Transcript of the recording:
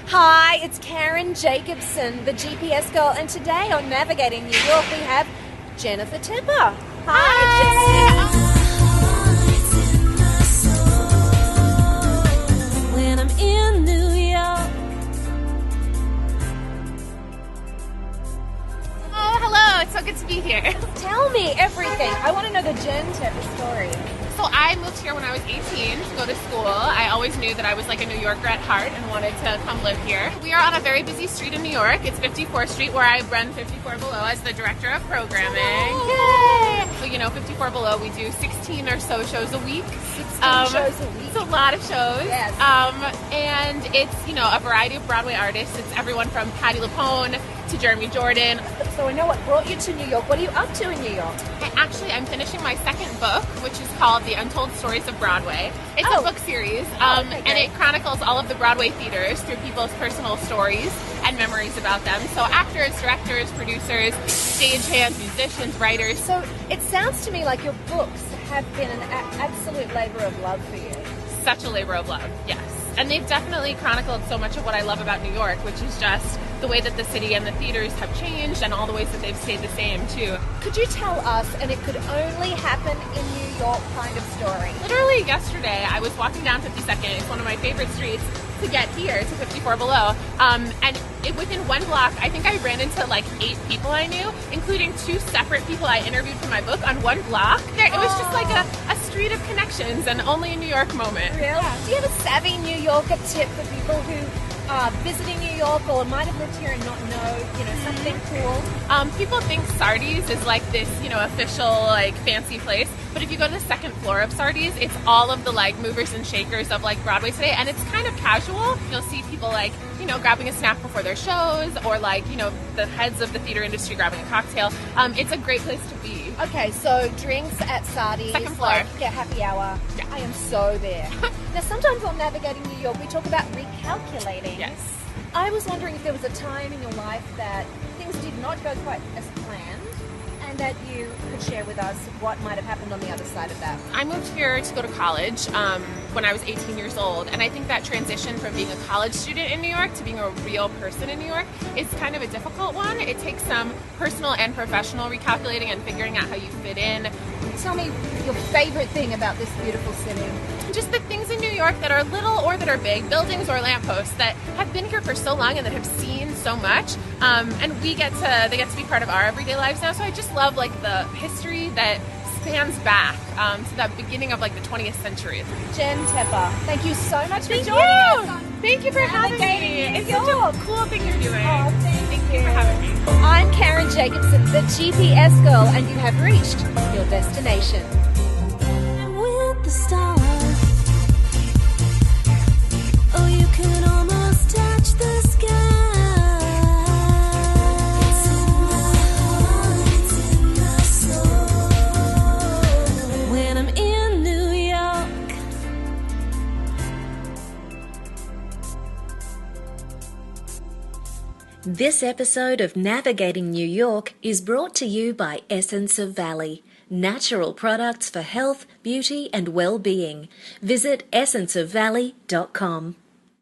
Hi, it's Karen Jacobsen, the GPS girl, and today on Navigating New York we have Jennifer Tepper. Hi, Jen. When I'm in New York. Oh, hello. It's so good to be here. Tell me everything. I want to know the Jen Tepper story. So I moved here when I was 18 to go to school. I always knew that I was like a New Yorker at heart and wanted to come live here. We are on a very busy street in New York. It's 54th Street, where I run 54 Below as the director of programming. Yay! So, 54 Below, we do 16 or so shows a week. 16 shows a week? It's a lot of shows. Yes. And it's, a variety of Broadway artists. It's everyone from Patti LuPone to Jeremy Jordan. So I know what brought you to New York. What are you up to in New York? I'm finishing my second book, which is called The Untold Stories of Broadway. It's a book series, okay, and it chronicles all of the Broadway theaters through people's personal stories and memories about them. So actors, directors, producers, stagehands, musicians, writers. So it sounds to me like your books have been an absolute labor of love for you. Such a labor of love, yes. And they've definitely chronicled so much of what I love about New York, which is just the way that the city and the theaters have changed and all the ways that they've stayed the same, too. Could you tell us, and it could only happen in New York kind of story? Literally yesterday, I was walking down 52nd. It's one of my favorite streets to get here to 54 Below. Within one block, I think I ran into like 8 people I knew, including 2 separate people I interviewed for my book on one block. It was just like a street of connections and only a New York moment. Really? Yeah. Do you have a savvy New Yorker tip for people who are visiting New York or might have lived here and not know, something cool? People think Sardi's is like this, official like fancy place. But if you go to the second floor of Sardi's, it's all of the like movers and shakers of like Broadway today, and it's kind of casual. You'll see people like, grabbing a snack before their shows, or like, the heads of the theater industry grabbing a cocktail. It's a great place to be. Okay, so drinks at Sardi's, second floor. Like get happy hour. Yeah. I am so there. Now, sometimes on Navigating New York, we talk about recalculating. Yes. I was wondering if there was a time in your life that things did not go quite as planned, and that you could share with us what might have happened on the other side of that. I moved here to go to college when I was 18 years old, and I think that transition from being a college student in New York to being a real person in New York is kind of a difficult one. It takes some personal and professional recalculating and figuring out how you fit in. Tell me your favorite thing about this beautiful city. Just the things in New York that are little or that are big, buildings or lampposts that have been here for so long and that have seen so much, and they get to be part of our everyday lives now. So I just love like the history that spans back to the beginning of like the 20th century. Jen Tepper, thank you so much for joining us. Thank you for having me. It's such a cool thing you're doing. Oh, thank you for having me. I'm Karen Jacobsen, the GPS girl, and you have reached your destination. With the stars. Oh, you can almost touch the sky. It's in my heart, it's in my soul. When I'm in New York. This episode of Navigating New York is brought to you by Essence of Valley. Natural products for health, beauty and well-being. Visit essenceofvalley.com.